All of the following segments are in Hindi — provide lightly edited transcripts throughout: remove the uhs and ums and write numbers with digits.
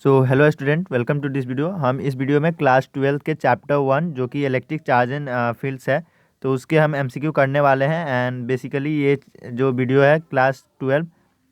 So hello student, welcome to this video. हम इस वीडियो में क्लास 12 के चैप्टर 1 जो कि इलेक्ट्रिक चार्ज एंड फील्ड्स है, तो उसके हम एमसीक्यू करने वाले हैं। एंड बेसिकली ये जो वीडियो है क्लास 12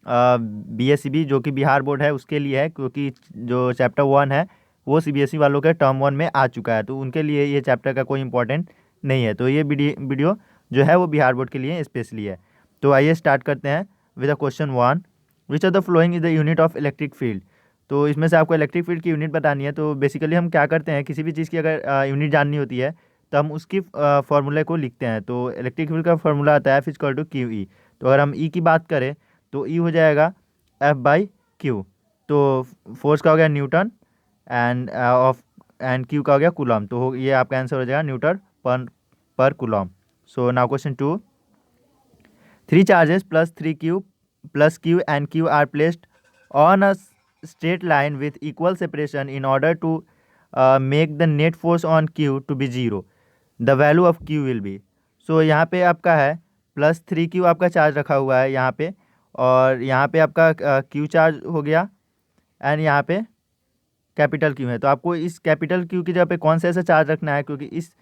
बीएससीबी जो कि बिहार बोर्ड है उसके लिए है, क्योंकि जो चैप्टर 1 है वो सीबीएसई वालों के टर्म 1 में आ चुका है, तो उनके लिए ये चैप्टर का कोई इंपॉर्टेंट नहीं है। तो ये वीडियो जो है वो बिहार बोर्ड के लिए स्पेशली है। तो आइए स्टार्ट करते हैं with the question 1। Which are the following is the unit of electric field. तो इसमें से आपको इलेक्ट्रिक फील्ड की यूनिट बतानी है। तो बेसिकली हम क्या करते हैं, किसी भी चीज़ की अगर यूनिट जाननी होती है तो हम उसकी फार्मूले को लिखते हैं। तो इलेक्ट्रिक फील्ड का फार्मूला आता है F=QE। तो अगर हम ई की बात करें तो ई हो जाएगा F/Q। तो फोर्स का हो गया न्यूटन एंड क्यू का हो गया कूलम। तो ये आपका आंसर हो जाएगा Newton per coulomb. So now question 2। Three charges plus Q and Q are placed on a straight line with equal separation in order to make the net force on Q to be 0. The value of Q will be। सो यहाँ पे आपका है +3Q आपका चार्ज रखा हुआ है यहाँ पे, और यहाँ पे आपका Q चार्ज हो गया एंड यहाँ पे कैपिटल Q है। तो आपको इस कैपिटल Q की जगह पे कौन सा ऐसा चार्ज रखना है, क्योंकि इस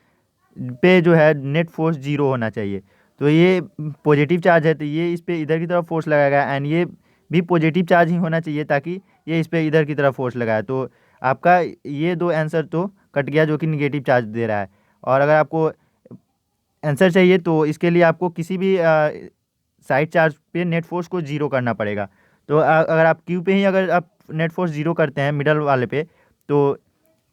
पे जो है नेट फोर्स 0 होना चाहिए। तो ये पॉजिटिव चार्ज है तो ये इस पे इधर की तरफ फोर्स लगाएगा, एंड ये भी पॉजिटिव चार्ज ही होना चाहिए ताकि ये इस पे इधर की तरफ फोर्स लगाए। तो आपका ये दो आंसर तो कट गया जो कि निगेटिव चार्ज दे रहा है। और अगर आपको आंसर चाहिए तो इसके लिए आपको किसी भी साइड चार्ज पे नेट फोर्स को 0 करना पड़ेगा। तो अगर आप क्यू पे ही अगर आप नेट फोर्स 0 करते हैं मिडल वाले पे, तो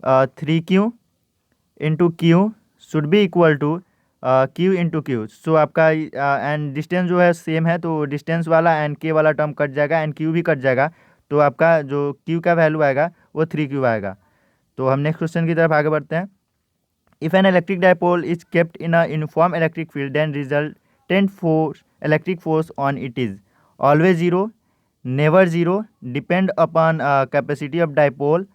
3Q/Q should be equal to Q/Q। So आपका एंड डिस्टेंस जो है सेम है, तो डिस्टेंस वाला एंड के वाला टर्म कट जाएगा एंड Q भी कट जाएगा। तो आपका जो Q का वैल्यू आएगा वो 3Q आएगा। तो हम नेक्स्ट क्वेश्चन की तरफ आगे बढ़ते हैं। If an electric dipole is kept in a uniform electric field then resultant force electric force on it is always zero, never zero, depend upon capacity of dipole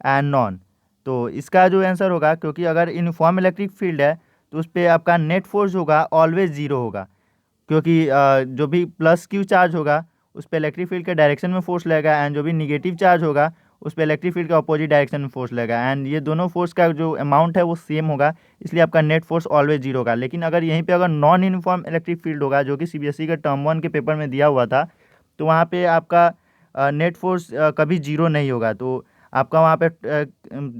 and non. तो इसका जो आंसर होगा, क्योंकि अगर यूनिफॉर्म इलेक्ट्रिक फील्ड है तो उस पर आपका नेट फोर्स होगा ऑलवेज जीरो होगा, क्योंकि जो भी +Q चार्ज होगा उस पर इलेक्ट्रिक फील्ड के डायरेक्शन में फोर्स लगेगा, एंड जो भी निगेटिव चार्ज होगा उस पर इलेक्ट्रिक फील्ड के अपोजिट डायरेक्शन में फोर्स लगेगा, एंड ये दोनों फोर्स का जो अमाउंट है वो सेम होगा, इसलिए आपका नेट फोर्स ऑलवेज जीरो होगा। लेकिन अगर यहीं पे अगर नॉन यूनिफॉर्म इलेक्ट्रिक फील्ड होगा जो कि सीबीएसई के टर्म 1 के पेपर में दिया हुआ था, तो वहाँ पे आपका नेट फोर्स कभी जीरो नहीं होगा। तो आपका वहाँ पे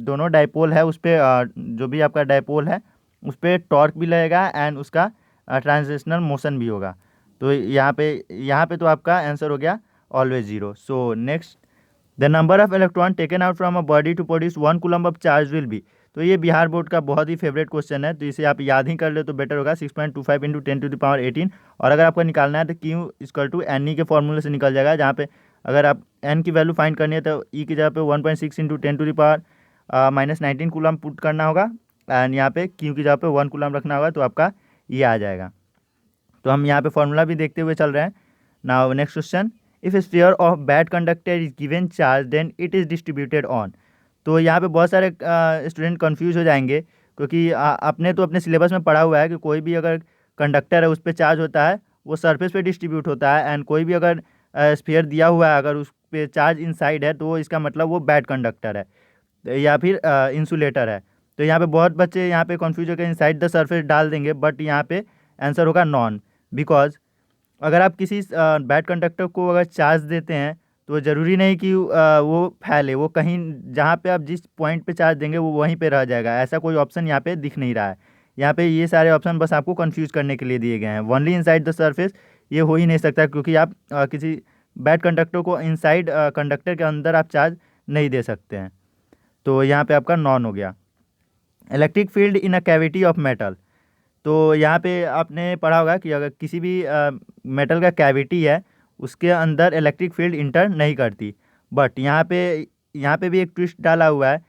दोनों डायपोल है उस पर जो भी आपका डायपोल है उस पर टॉर्क भी लगेगा एंड उसका ट्रांजिशनल मोशन भी होगा। तो यहाँ पे तो आपका आंसर हो गया always zero. So next, the number of electron taken out from a body to produce 1 coulomb of charge will be. तो ये बिहार बोर्ड का बहुत ही फेवरेट क्वेश्चन है, तो इसे आप याद ही कर ले तो बेटर होगा। 6.25 × 10⁻18। और अगर आपको निकालना है तो Q=NE के फॉर्मूले से निकल जाएगा, जहाँ पे अगर आप N की वैल्यू फाइंड करनी है तो E की जगह पे 1.6 × 10⁻−19 कूलम पुट करना होगा, एंड यहाँ पे Q की जगह पे 1 कूलम रखना होगा, तो आपका ये आ जाएगा। तो हम यहाँ पे फॉर्मूला भी देखते हुए चल रहे हैं। Now next question, if sphere of bad conductor is given charge then it is distributed on. तो यहाँ पे बहुत सारे स्टूडेंट कंफ्यूज हो जाएंगे, क्योंकि आपने तो अपने सिलेबस में पढ़ा हुआ है कि कोई भी अगर कंडक्टर है उस पर चार्ज होता है वो सरफेस पे डिस्ट्रीब्यूट होता है, एंड कोई भी अगर स्फीयर दिया हुआ है अगर उस पर चार्ज इनसाइड है तो वो इसका मतलब वो बैड कंडक्टर है या फिर इंसुलेटर है। तो यहाँ पे बहुत बच्चे यहाँ पे कंफ्यूज होकर इनसाइड द सरफेस डाल देंगे, बट यहाँ पे आंसर होगा नॉन। बिकॉज अगर आप किसी बैड कंडक्टर को अगर चार्ज देते हैं तो ज़रूरी नहीं कि वो फैले, वो कहीं जहाँ पे आप जिस पॉइंट पे चार्ज देंगे वो वहीं पे रह जाएगा। ऐसा कोई ऑप्शन यहाँ पे दिख नहीं रहा है। यहाँ पे ये सारे ऑप्शन बस आपको कंफ्यूज करने के लिए दिए गए हैं। ओनली इनसाइड द सरफेस ये हो ही नहीं सकता, क्योंकि आप किसी बैड कंडक्टर को इनसाइड कंडक्टर के अंदर आप चार्ज नहीं दे सकते हैं। तो यहाँ पे आपका नॉन हो गया। Electric field in a cavity of metal. तो यहाँ पे आपने पढ़ा होगा कि अगर किसी भी मेटल का कैविटी है उसके अंदर इलेक्ट्रिक फील्ड इंटर नहीं करती, बट यहाँ पे भी एक ट्विस्ट डाला हुआ है।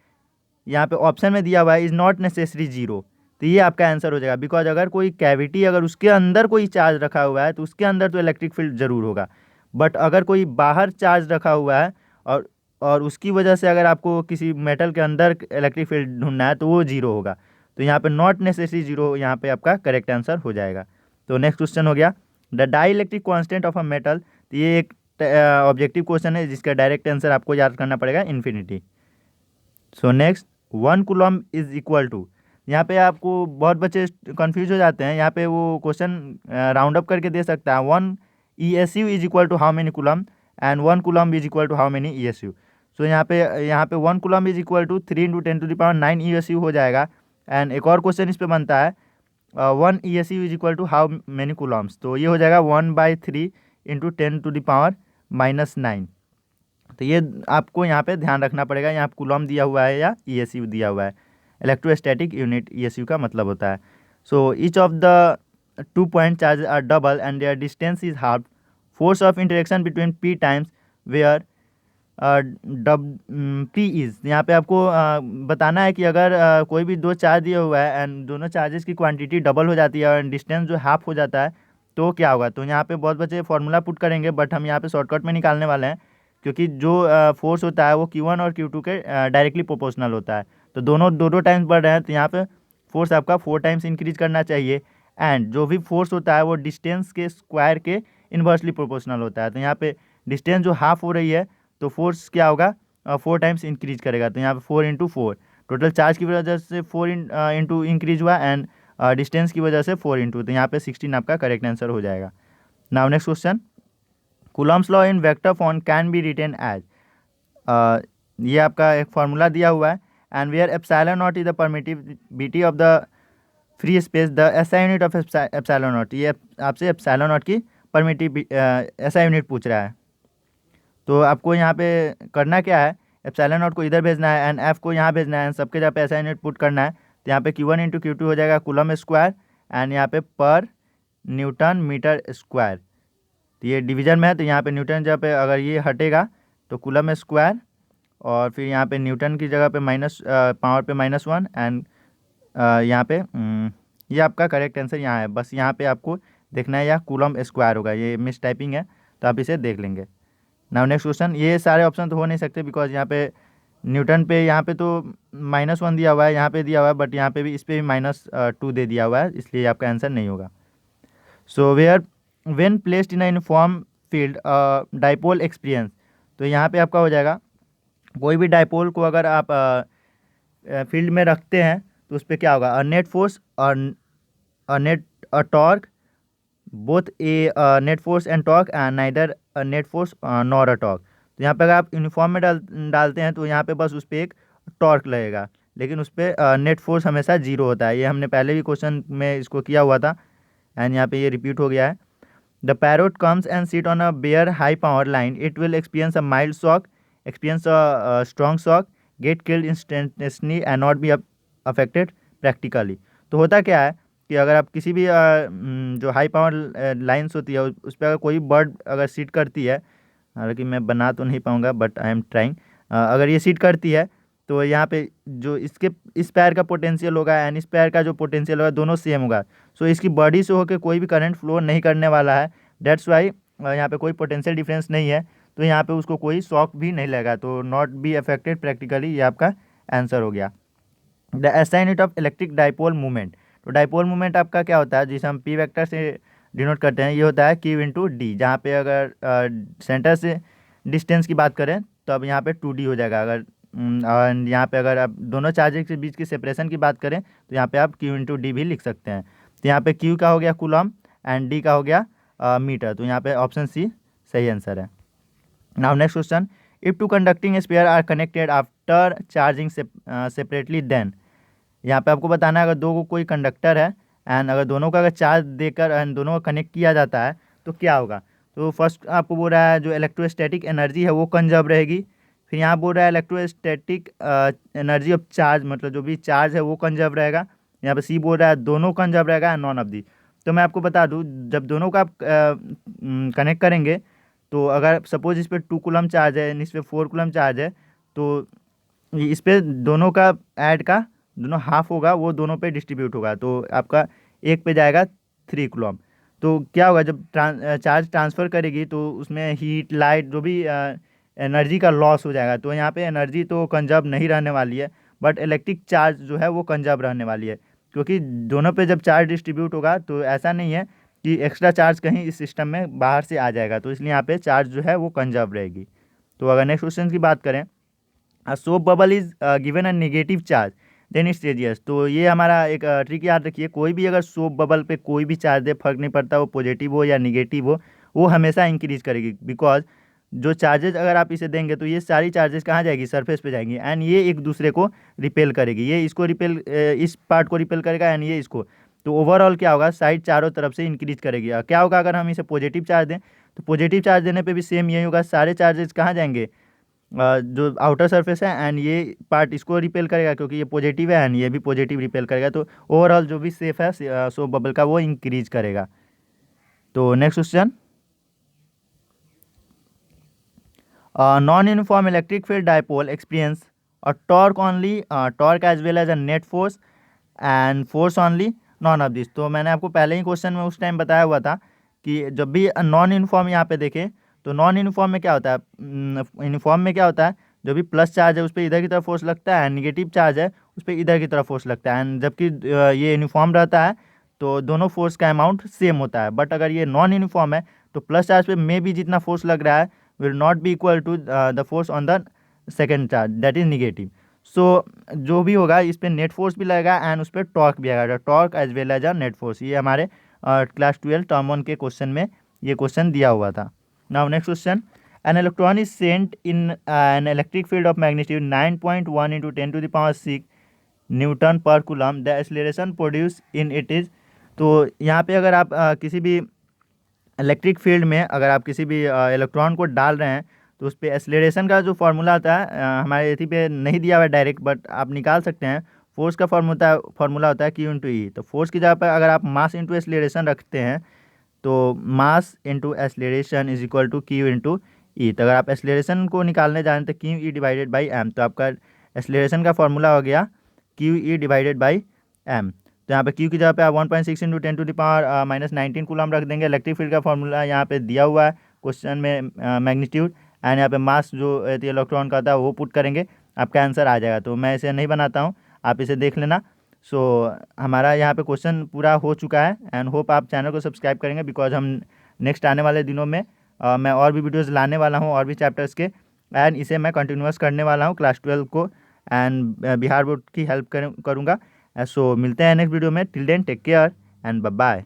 यहाँ पे ऑप्शन में दिया हुआ है इज़ नॉट नेसेसरी जीरो। तो ये आपका आंसर हो जाएगा, बिकॉज अगर कोई कैविटी अगर उसके अंदर कोई चार्ज रखा हुआ है तो उसके अंदर तो इलेक्ट्रिक फील्ड ज़रूर होगा, बट अगर कोई बाहर चार्ज रखा हुआ है और और उसकी वजह से अगर आपको किसी मेटल के अंदर इलेक्ट्रिक फील्ड ढूंढना है तो वो जीरो होगा। तो यहाँ पे नॉट नेसेसरी जीरो यहाँ पे आपका करेक्ट आंसर हो जाएगा। तो नेक्स्ट क्वेश्चन हो गया, the dielectric constant of a metal. तो ये एक ऑब्जेक्टिव क्वेश्चन है जिसका डायरेक्ट आंसर आपको याद करना पड़ेगा infinity. So next, 1 coulomb is equal to, यहाँ पे आपको बहुत बच्चे कंफ्यूज हो जाते हैं, यहाँ पे वो क्वेश्चन राउंड अप करके दे सकता है 1 ESU is equal to how many coulomb and 1 coulomb is equal to how many ESU। So यहाँ पे 1 coulomb is equal to 3 × 10⁹ ESU हो जाएगा। एंड एक और क्वेश्चन इस पे बनता है 1 ESU is equal to how many coulombs, तो ये हो जाएगा 1/3 × 10⁻⁹। तो ये आपको यहाँ पे ध्यान रखना पड़ेगा, यहाँ कूलम दिया हुआ है या ESU दिया हुआ है। इलेक्ट्रोस्टैटिक यूनिट ESU का मतलब होता है। So each of the 2 point charge are double and their distance is half, force of interaction between P times where P is, यहाँ पे आपको बताना है कि अगर कोई भी दो चार्ज दिया हुआ है एंड दोनों चार्जेस की क्वांटिटी डबल हो जाती है और डिस्टेंस जो हाफ हो जाता है तो क्या होगा। तो यहाँ पे बहुत बच्चे फॉर्मूला पुट करेंगे, बट हम यहाँ पे शॉर्टकट में निकालने वाले हैं, क्योंकि जो फोर्स होता है वो Q1 और Q2 के डायरेक्टली प्रोपोर्शनल होता है। तो दोनों दो दो टाइम्स बढ़ रहे हैं, तो यहाँ पे फोर्स आपका 4 टाइम्स इंक्रीज करना चाहिए। एंड जो भी फोर्स होता है वो डिस्टेंस के स्क्वायर के इन्वर्सली प्रोपोर्शनल होता है। तो यहाँ पे डिस्टेंस जो हाफ हो रही है तो फोर्स क्या होगा, 4 टाइम्स इंक्रीज करेगा। तो यहाँ पे 4 × 4 टोटल चार्ज की वजह से 4 इंटू इंक्रीज हुआ एंड डिस्टेंस की वजह से 4 इंटू, तो यहाँ पे 16 आपका करेक्ट आंसर हो जाएगा। Now next question, coulomb's law in vector form can be written as, ये आपका एक फार्मूला दिया हुआ है। And where epsilon naught is the permittivity of the free space, the SI unit of epsilon naught, ये आपसे एप्सिलॉन नॉट की परमिटिव SI यूनिट पूछ रहा है। तो आपको यहाँ पे करना क्या है, एप्सिलॉन नॉट को इधर भेजना है एंड F को यहाँ भेजना है, सबके जगह पे SI यूनिट पुट करना है। तो यहाँ पे Q1 × Q2 हो जाएगा कूलम स्क्वायर एंड यहाँ पे पर न्यूटन मीटर स्क्वायर। तो ये डिवीजन में है, तो यहाँ पे न्यूटन जगह पे अगर ये हटेगा तो कूलम स्क्वायर, और फिर यहाँ पे न्यूटन की जगह पे माइनस पावर पे -1 एंड यहाँ पे ये आपका करेक्ट आंसर यहाँ है। बस यहाँ पे आपको देखना है या कूलम स्क्वायर होगा, ये मिस टाइपिंग है तो आप इसे देख लेंगे। नाउ नेक्स्ट क्वेश्चन, ये सारे ऑप्शन तो हो नहीं सकते बिकॉज यहाँ पे न्यूटन पे यहाँ पे तो -1 दिया हुआ है, यहाँ पे दिया हुआ है, बट यहाँ पे भी इस पर भी -2 दे दिया हुआ है, इसलिए आपका आंसर नहीं होगा। So where when placed in a uniform field dipole experience, तो यहाँ पे आपका हो जाएगा कोई भी डाइपोल को अगर आप फील्ड में रखते हैं तो उस पर क्या होगा, अ नेट फोर्स और net torque, both A net force and torque and neither net force nor a torque. तो यहाँ पे अगर आप यूनिफॉर्म में डालते हैं तो यहाँ पे बस उस पर एक टॉर्क लगेगा, लेकिन उस पर नेट फोर्स हमेशा 0 होता है। ये हमने पहले भी क्वेश्चन में इसको किया हुआ था एंड यहाँ पे ये रिपीट हो गया है। The parrot comes and sit on a bare high power line, it will experience a mild shock, experience a strong shock, get killed instantaneously and not be affected practically. तो होता क्या है कि अगर आप किसी भी जो हाई पावर लाइन्स होती है उस पर अगर कोई बर्ड अगर सीट करती है, हालांकि मैं बना तो नहीं पाऊँगा बट आई एम ट्राइंग, अगर ये सीट करती है तो यहाँ पे जो इसके इस पैर का पोटेंशियल होगा एंड इस पैर का जो पोटेंशियल होगा दोनों सेम होगा। सो इसकी बॉडी से होकर कोई भी करंट फ्लो नहीं करने वाला है, दैट्स वाई यहाँ पे कोई पोटेंशियल डिफरेंस नहीं है, तो यहाँ पे उसको कोई शॉक भी नहीं लगा, तो नॉट बी अफेक्टेड प्रैक्टिकली, ये आपका आंसर हो गया। The SI unit of electric dipole movement, तो डाइपोल मूवमेंट आपका क्या होता है जिसे हम P वेक्टर से डिनोट करते हैं, ये होता है Q × D, जहाँ पे अगर सेंटर से डिस्टेंस की बात करें तो अब यहाँ पे 2D हो जाएगा। अगर और यहाँ पे अगर आप दोनों चार्जेस के बीच की सेपरेशन की बात करें तो यहाँ पे आप Q × D भी लिख सकते हैं। तो यहाँ पे Q का हो गया कूलम एंड D का हो गया मीटर, तो यहाँ पे ऑप्शन C सही आंसर है। Now next question, if two conducting sphere are connected after charging separately then, यहाँ पे आपको बताना है अगर दो को कोई कंडक्टर है एंड अगर दोनों का अगर चार्ज देकर एंड दोनों को कनेक्ट किया जाता है तो क्या होगा। तो फर्स्ट आपको बोल रहा है जो इलेक्ट्रोस्टैटिक एनर्जी है वो कंजर्व रहेगी, फिर यहाँ बोल रहा है इलेक्ट्रोस्टैटिक एनर्जी ऑफ चार्ज, मतलब जो भी चार्ज है वो कंजर्व रहेगा। यहाँ पे C बोल रहा है दोनों कंजर्व रहेगा एंड नॉन ऑफ दी। तो मैं आपको बता दूँ जब दोनों का आप कनेक्ट करेंगे तो अगर सपोज इस पर 2 कूलम चार्ज है इस पर 4 कूलम चार्ज है, तो इस पर दोनों का ऐड का दोनों हाफ होगा वो दोनों पे डिस्ट्रीब्यूट होगा, तो आपका एक पे जाएगा 3 कूलम। तो क्या होगा जब चार्ज ट्रांसफ़र करेगी तो उसमें हीट लाइट जो भी एनर्जी का लॉस हो जाएगा, तो यहाँ पे एनर्जी तो कंजर्व नहीं रहने वाली है, बट इलेक्ट्रिक चार्ज जो है वो कंजर्व रहने वाली है, क्योंकि दोनों पे जब चार्ज डिस्ट्रीब्यूट होगा तो ऐसा नहीं है कि एक्स्ट्रा चार्ज कहीं इस सिस्टम में बाहर से आ जाएगा, तो इसलिए यहाँ पे चार्ज जो है वो कंजर्व रहेगी। तो अगर नेक्स्ट क्वेश्चन की बात करें, soap bubble is given a negative charge then its radius. तो ये हमारा एक ट्रिक याद रखिए, कोई भी अगर सोप बबल पे कोई भी चार्ज दे, फर्क नहीं पड़ता वो पॉजिटिव हो या निगेटिव हो, वो हमेशा इंक्रीज करेगी। बिकॉज जो चार्जेस अगर आप इसे देंगे तो ये सारी चार्जेस कहाँ जाएगी, सरफेस पे जाएंगी, एंड ये एक दूसरे को रिपेल करेगी, ये इसको रिपेल इस पार्ट को रिपेल करेगा एंड ये इसको। तो ओवरऑल क्या होगा, साइड चारों तरफ से इंक्रीज करेगी। क्या होगा अगर हम इसे पॉजिटिव चार्ज दें, तो पॉजिटिव चार्ज देने पे भी सेम यही होगा, सारे चार्जेस कहाँ जाएंगे, जो आउटर सरफेस है, एंड ये पार्ट इसको रिपेल करेगा क्योंकि ये पॉजिटिव है एंड ये भी पॉजिटिव रिपेल करेगा। तो ओवरऑल जो भी सेफ है सोप बबल का वो इंक्रीज करेगा। तो next question, non uniform electric field dipole experience और torque only, torque as well as a net force and force only, none of this. तो मैंने आपको पहले ही क्वेश्चन में उस टाइम बताया हुआ था कि जब भी नॉन यूनिफॉर्म यहाँ पे देखें, तो नॉन यूनिफॉर्म में क्या होता है, यूनिफॉर्म में क्या होता है, जो भी प्लस चार्ज है उस पर इधर की तरफ फोर्स लगता है, एंड निगेटिव चार्ज है उस पर इधर की तरफ फोर्स लगता है, एंड जबकि ये यूनिफॉर्म रहता है तो दोनों फोर्स का अमाउंट सेम होता है। बट अगर ये नॉन यूनिफॉर्म है तो प्लस चार्ज पे मे भी जितना फोर्स लग रहा है will not be equal to the force on the second charge that is negative. So जो भी होगा इस पर नेट फोर्स भी लगेगा एंड उस पर टॉर्क भी आएगा, torque as well as a net force. ये हमारे क्लास 12 टर्म 1 के क्वेश्चन में ये क्वेश्चन दिया हुआ था। Now next question, an electron is sent in an electric field of magnitude 9.1 into 10⁻6 newton per coulomb, the acceleration produce in it is. तो यहाँ पे अगर आप किसी भी इलेक्ट्रिक फील्ड में अगर आप किसी भी इलेक्ट्रॉन को डाल रहे हैं तो उस पर एक्सेलरेशन का जो फार्मूला आता है, हमारे इसी पे नहीं दिया हुआ है डायरेक्ट, बट आप निकाल सकते हैं। फोर्स का फार्मूला होता है क्यू इंटू ई। तो फोर्स की जगह पर अगर आप मास इंटू एक्सेलरेशन रखते हैं तो mass into acceleration is equal to Q into E. तो अगर आप एक्सेलरेशन को निकालने जाएँ तो Q E divided by M, तो आपका एक्सेलरेशन का फार्मूला हो गया Q E divided by M. तो यहाँ पे क्यू की जगह पे आप 1.6 इंटू 10⁻⁻19 कूलम रख देंगे। इलेक्ट्रिक फील्ड का फार्मूला यहाँ पे दिया हुआ है क्वेश्चन में, मैग्नीट्यूड, एंड यहाँ पे मास जो इलेक्ट्रॉन का होता है वो पुट करेंगे, आपका आंसर आ जाएगा। तो मैं इसे नहीं बनाता हूँ, आप इसे देख लेना। सो हमारा यहाँ पे क्वेश्चन पूरा हो चुका है, एंड होप आप चैनल को सब्सक्राइब करेंगे बिकॉज हम नेक्स्ट आने वाले दिनों में मैं और भी वीडियोज़ लाने वाला हूँ और भी चैप्टर्स के, एंड इसे मैं कंटिन्यूअस करने वाला हूँ क्लास 12 को, एंड बिहार बोर्ड की हेल्प करूँगा। सो मिलते हैं नेक्स्ट वीडियो में, till then take care and bye bye.